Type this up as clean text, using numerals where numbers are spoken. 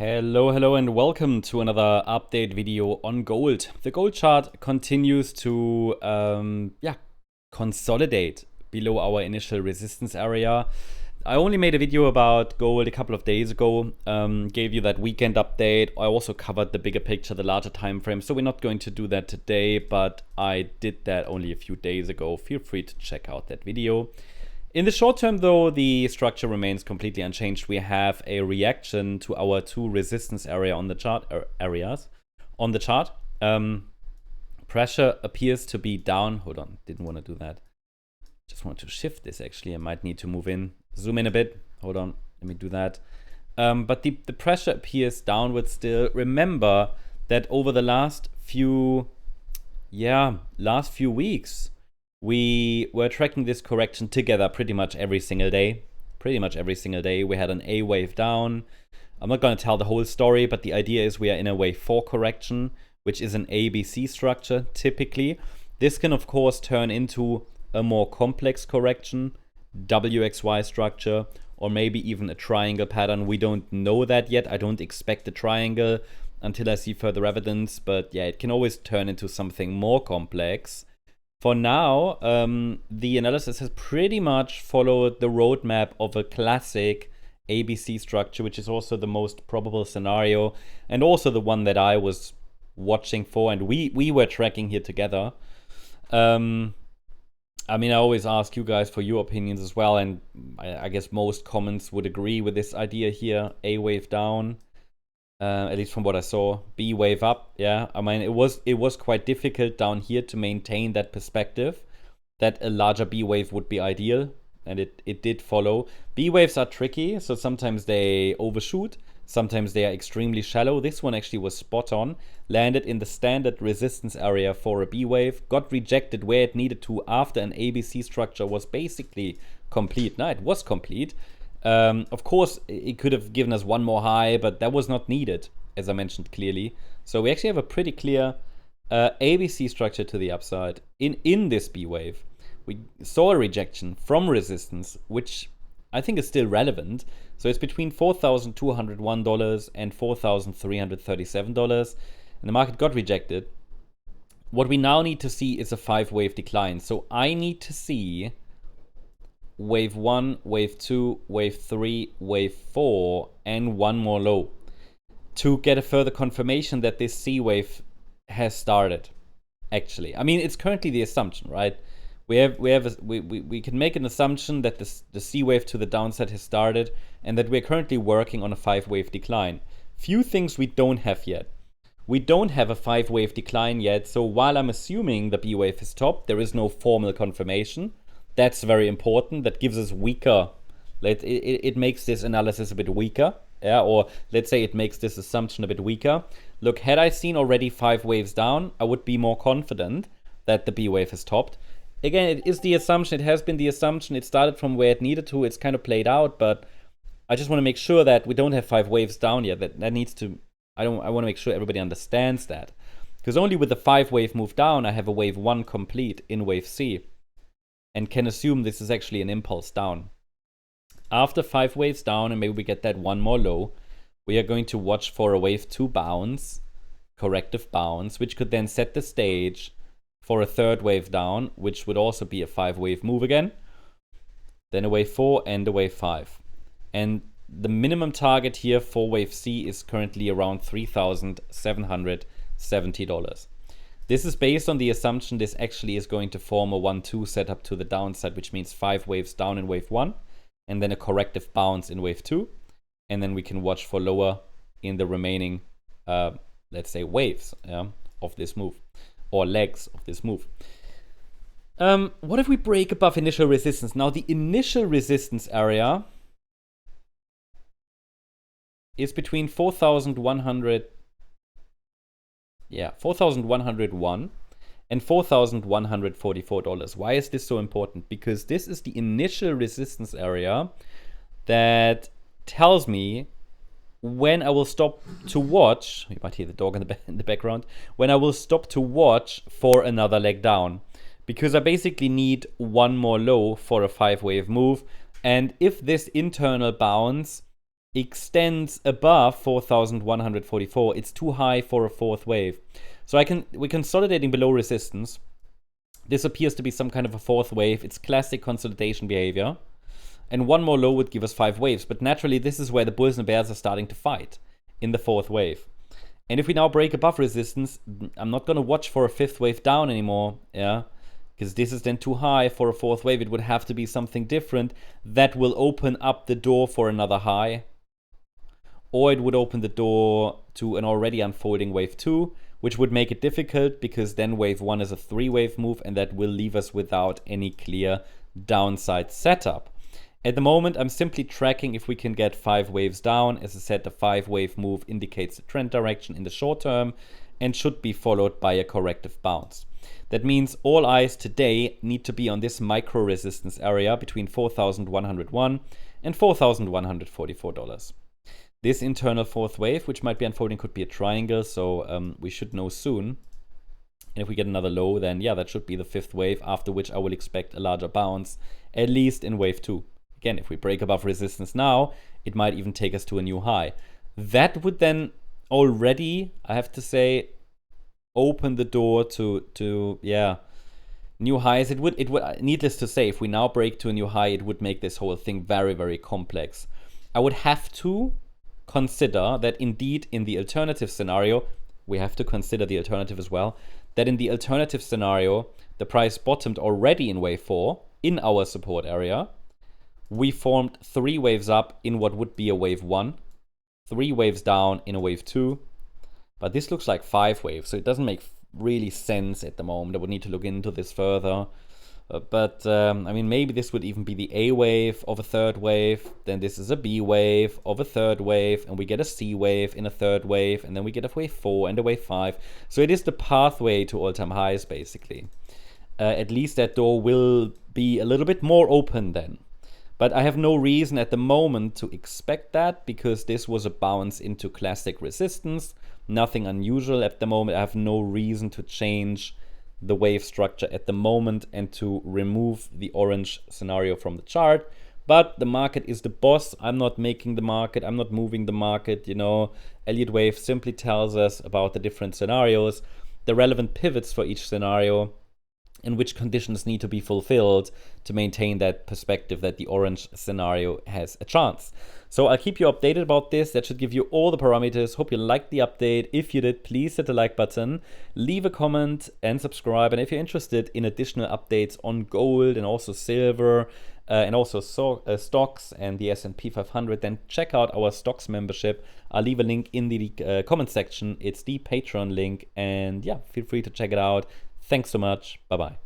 Hello, and welcome to another update video on gold. The gold chart continues to, consolidate below our initial resistance area. I only made a video about gold a couple of days ago, gave you that weekend update. I also covered the bigger picture, the larger time frame, so we're not going to do that today, but I did that only a few days ago. Feel free to check out that video. In the short term, though, the structure remains completely unchanged. We have a reaction to our two resistance area on the chart areas on the chart. Pressure appears to be down. Hold on, didn't want to do that. Just want to shift this. Actually, I might need to move in, zoom in a bit. Hold on, let me do that. But the pressure appears downward still. Remember that over the last few weeks, we were tracking this correction together pretty much every single day. We had an A wave down. I'm not going to tell the whole story, but the idea is we are in a wave 4 correction, which is an ABC structure typically. This can, of course, turn into a more complex correction, WXY structure, or maybe even a triangle pattern. We don't know that yet. I don't expect a triangle until I see further evidence, but yeah, it can always turn into something more complex. For now, the analysis has pretty much followed the roadmap of a classic ABC structure, which is also the most probable scenario, and also the one that I was watching for, and we were tracking here together. I mean, I always ask you guys for your opinions as well, and I guess most comments would agree with this idea here. A wave down. At least from what I saw. B wave up, yeah. I mean, it was quite difficult down here to maintain that perspective that a larger B wave would be ideal, and it did follow. B waves are tricky, so sometimes they overshoot, sometimes they are extremely shallow. This one actually was spot on, landed in the standard resistance area for a B wave, got rejected where it needed to after an ABC structure was basically complete. No, it was complete. Of course, it could have given us one more high, but that was not needed, as I mentioned clearly. So we actually have a pretty clear ABC structure to the upside. In this B wave, we saw a rejection from resistance, which I think is still relevant. So it's between $4,201 and $4,337, and the market got rejected. What we now need to see is a 5-wave decline. So I need to see wave 1, wave 2, wave 3, wave 4, and one more low to get a further confirmation that this C wave has started. Actually, I mean, it's currently the assumption, right? We can make an assumption that the C wave to the downside has started, and that we're currently working on a 5-wave decline. Few things we don't have yet. We don't have a 5-wave decline yet, so while I'm assuming the B wave is top, there is no formal confirmation. That's very important. That gives us weaker. It makes this analysis a bit weaker. Yeah, or let's say it makes this assumption a bit weaker. Look, had I seen already 5 waves down, I would be more confident that the B wave has topped. Again, it is the assumption. It has been the assumption. It started from where it needed to. It's kind of played out, but I just want to make sure that we don't have 5 waves down yet. That needs to. I want to make sure everybody understands that, because only with the 5-wave move down, I have a wave 1 complete in wave C, and can assume this is actually an impulse down. After 5 waves down, and maybe we get that one more low, we are going to watch for a wave 2 bounce, corrective bounce, which could then set the stage for a 3rd wave down, which would also be a 5-wave move again, then a wave 4 and a wave 5. And the minimum target here for wave C is currently around $3,770. This is based on the assumption this actually is going to form a 1-2 setup to the downside, which means 5 waves down in wave 1, and then a corrective bounce in wave 2, and then we can watch for lower in the remaining, let's say, waves of this move, or legs of this move. What if we break above initial resistance? Now, the initial resistance area is between 4,101 and $4,144. Why is this so important? Because this is the initial resistance area that tells me when I will stop to watch. You might hear the dog in the background. When I will stop to watch for another leg down. Because I basically need one more low for a 5-wave move. And if this internal bounce extends above 4,144. It's too high for a fourth wave. So we're consolidating below resistance. This appears to be some kind of a fourth wave. It's classic consolidation behavior. And one more low would give us 5 waves. But naturally, this is where the bulls and bears are starting to fight, in the fourth wave. And if we now break above resistance, I'm not going to watch for a fifth wave down anymore, yeah? Because this is then too high for a fourth wave. It would have to be something different that will open up the door for another high. Or it would open the door to an already unfolding wave 2, which would make it difficult because then wave 1 is a 3-wave move and that will leave us without any clear downside setup. At the moment, I'm simply tracking if we can get 5 waves down. As I said, the 5-wave move indicates the trend direction in the short term and should be followed by a corrective bounce. That means all eyes today need to be on this micro resistance area between 4,101 and $4,144. This internal fourth wave, which might be unfolding, could be a triangle, so we should know soon. And if we get another low, then yeah, that should be the fifth wave, after which I will expect a larger bounce, at least in wave 2. Again, if we break above resistance now, it might even take us to a new high. That would then already, I have to say, open the door to new highs. It would, needless to say, if we now break to a new high, it would make this whole thing very, very complex. I would have to consider that indeed in the alternative scenario, we have to consider the alternative as well, that in the alternative scenario, the price bottomed already in wave 4 in our support area. We formed 3 waves up in what would be a wave 1, 3 waves down in a wave 2, but this looks like 5 waves, so it doesn't make really sense at the moment. I would need to look into this further. I mean, maybe this would even be the A wave of a third wave, then this is a B wave of a third wave, and we get a C wave in a third wave, and then we get a wave 4 and a wave 5. So it is the pathway to all-time highs, basically. At least that door will be a little bit more open then. But I have no reason at the moment to expect that, because this was a bounce into classic resistance. Nothing unusual at the moment. I have no reason to change the wave structure at the moment and to remove the orange scenario from the chart. But the market is the boss. I'm not making the market. I'm not moving the market. You know, Elliott Wave simply tells us about the different scenarios, the relevant pivots for each scenario, and which conditions need to be fulfilled to maintain that perspective that the orange scenario has a chance. So I'll keep you updated about this. That should give you all the parameters. Hope you liked the update. If you did, please hit the like button, leave a comment and subscribe. And if you're interested in additional updates on gold and also silver and also stocks and the S&P 500, then check out our stocks membership. I'll leave a link in the comment section. It's the Patreon link. And yeah, feel free to check it out. Thanks so much. Bye-bye.